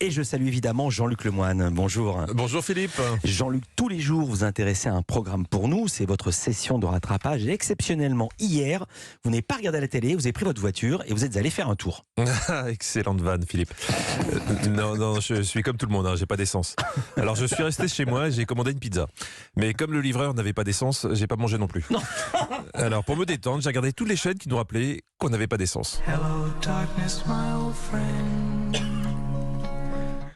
Et je salue évidemment Jean-Luc Lemoyne. Bonjour. Bonjour Philippe. Jean-Luc, tous les jours vous intéressez à un programme pour nous, c'est votre session de rattrapage. Et exceptionnellement, hier, vous n'avez pas regardé la télé, vous avez pris votre voiture et vous êtes allé faire un tour. Excellente vanne Philippe. Non, je suis comme tout le monde, j'ai pas d'essence. Alors je suis resté chez moi et j'ai commandé une pizza. Mais comme le livreur n'avait pas d'essence, j'ai pas mangé non plus. Non. Alors pour me détendre, j'ai regardé toutes les chaînes qui nous rappelaient qu'on n'avait pas d'essence. Hello, darkness, my old friend.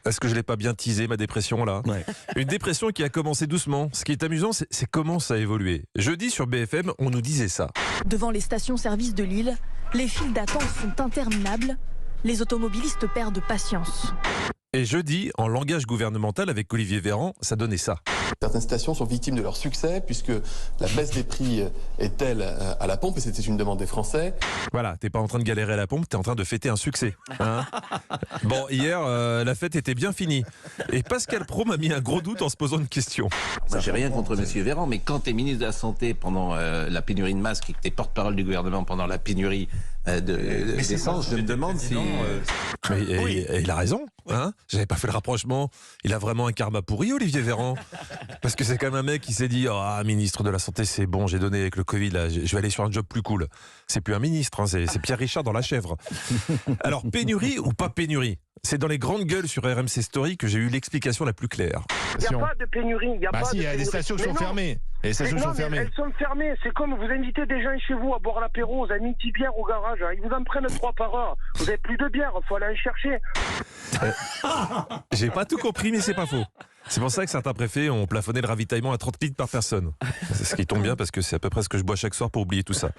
Est-ce que je l'ai pas bien teasé ma dépression là? Ouais. Une dépression qui a commencé doucement. Ce qui est amusant, c'est comment ça a évolué. Jeudi sur BFM, on nous disait ça. Devant les stations-service de Lille, les files d'attente sont interminables. Les automobilistes perdent patience. Et jeudi, en langage gouvernemental avec Olivier Véran, ça donnait ça. Certaines stations sont victimes de leur succès puisque la baisse des prix est telle à la pompe, et c'était une demande des Français. Voilà, t'es pas en train de galérer à la pompe, t'es en train de fêter un succès. Hein. Bon, hier, la fête était bien finie. Et Pascal Praud m'a mis un gros doute en se posant une question. Moi, j'ai rien contre Monsieur Véran, mais quand tu es ministre de la Santé pendant la pénurie de masques et que tu es porte-parole du gouvernement pendant la pénurie d'essence, je me demande si... Et il a raison. Hein, j'avais pas fait le rapprochement. Il a vraiment un karma pourri, Olivier Véran. Parce que c'est quand même un mec qui s'est dit ministre de la Santé, c'est bon, j'ai donné avec le Covid, là, je vais aller sur un job plus cool. C'est plus un ministre, c'est Pierre Richard dans La Chèvre. Alors, pénurie ou pas pénurie? C'est dans les grandes gueules sur RMC Story que j'ai eu l'explication la plus claire. Il n'y a pas de pénurie. Il y a des stations qui sont fermées. Les stations sont fermées. Elles sont fermées. C'est comme vous invitez des gens chez vous à boire l'apéro, vous avez mis une petite bière au garage. Ils vous en prennent 3 par heure. Vous n'avez plus de bière, il faut aller en chercher. J'ai pas tout compris, mais c'est pas faux. C'est pour ça que certains préfets ont plafonné le ravitaillement à 30 litres par personne. C'est ce qui tombe bien parce que c'est à peu près ce que je bois chaque soir pour oublier tout ça.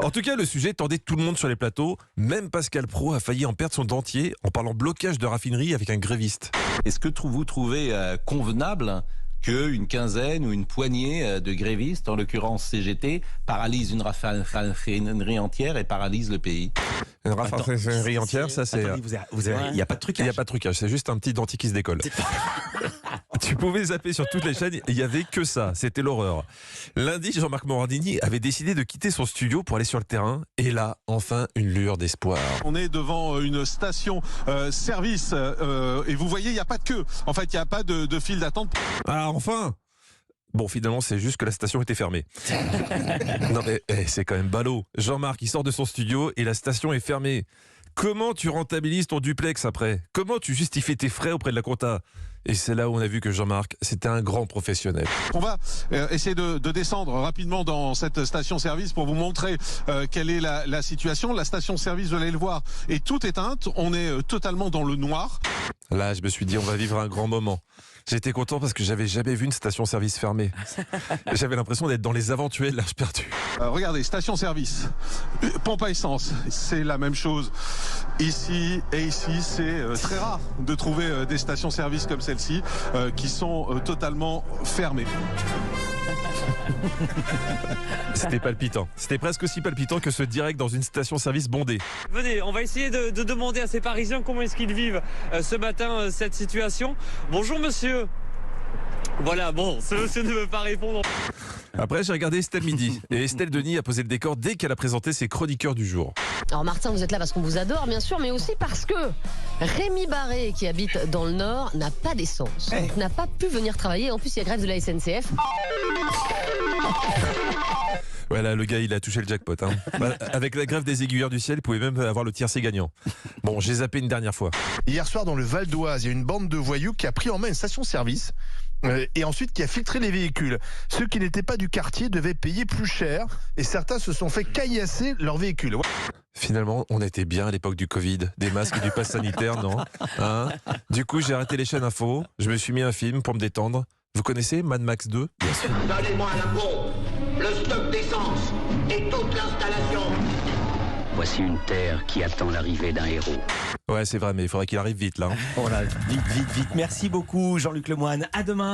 En tout cas, le sujet tendait tout le monde sur les plateaux. Même Pascal Praud a failli en perdre son dentier en parlant blocage de raffinerie avec un gréviste. Est-ce que vous trouvez convenable qu'une quinzaine ou une poignée de grévistes, en l'occurrence CGT, paralyse une raffinerie entière et paralyse le pays? Une raffinerie entière, ça c'est... Il n'y a pas de trucage. Il n'y a pas de trucage, c'est juste un petit dentier qui se décolle. Tu pouvais zapper sur toutes les chaînes, il n'y avait que ça, c'était l'horreur. Lundi, Jean-Marc Morandini avait décidé de quitter son studio pour aller sur le terrain, et là, enfin, une lueur d'espoir. On est devant une station service et vous voyez, il n'y a pas de queue. En fait, il n'y a pas de file d'attente. Ah, enfin! Bon, finalement, c'est juste que la station était fermée. Non, mais c'est quand même ballot. Jean-Marc, il sort de son studio et la station est fermée. Comment tu rentabilises ton duplex après? Comment tu justifies tes frais auprès de la compta? Et c'est là où on a vu que Jean-Marc, c'était un grand professionnel. On va essayer de descendre rapidement dans cette station-service pour vous montrer quelle est la situation. La station-service, vous allez le voir, est toute éteinte. On est totalement dans le noir. Là, je me suis dit, on va vivre un grand moment. J'étais content parce que j'avais jamais vu une station-service fermée. J'avais l'impression d'être dans les aventuriers de l'Arche perdue. Regardez, station-service, pompe à essence, c'est la même chose. Ici et ici, c'est très rare de trouver des stations-service comme celle-ci qui sont totalement fermées. C'était palpitant. C'était presque aussi palpitant que ce direct dans une station-service bondée. Venez, on va essayer de demander à ces Parisiens comment est-ce qu'ils vivent ce matin cette situation. Bonjour monsieur. Voilà, bon, ce monsieur ne veut pas répondre. Après, j'ai regardé Estelle Midi. Et Estelle Denis a posé le décor dès qu'elle a présenté ses chroniqueurs du jour. Alors Martin, vous êtes là parce qu'on vous adore, bien sûr, mais aussi parce que Rémi Barré, qui habite dans le Nord, n'a pas d'essence. Donc n'a pas pu venir travailler. En plus, il y a grève de la SNCF. Voilà, le gars, il a touché le jackpot. Hein. Avec la grève des aiguilleurs du ciel, il pouvait même avoir le tiercé gagnant. Bon, j'ai zappé une dernière fois. Hier soir, dans le Val d'Oise, il y a une bande de voyous qui a pris en main une station-service et ensuite qui a filtré les véhicules. Ceux qui n'étaient pas du quartier devaient payer plus cher et certains se sont fait caillasser leur véhicule. Finalement, on était bien à l'époque du Covid, des masques et du pass sanitaire, non hein? Du coup, j'ai arrêté les chaînes info, je me suis mis un film pour me détendre. Vous connaissez Mad Max 2? Bien sûr. Donnez-moi la pompe, le stock d'essence et toute l'installation. Voici une terre qui attend l'arrivée d'un héros. Ouais, c'est vrai, mais il faudrait qu'il arrive vite, là. Voilà, vite. Merci beaucoup, Jean-Luc Lemoyne. À demain.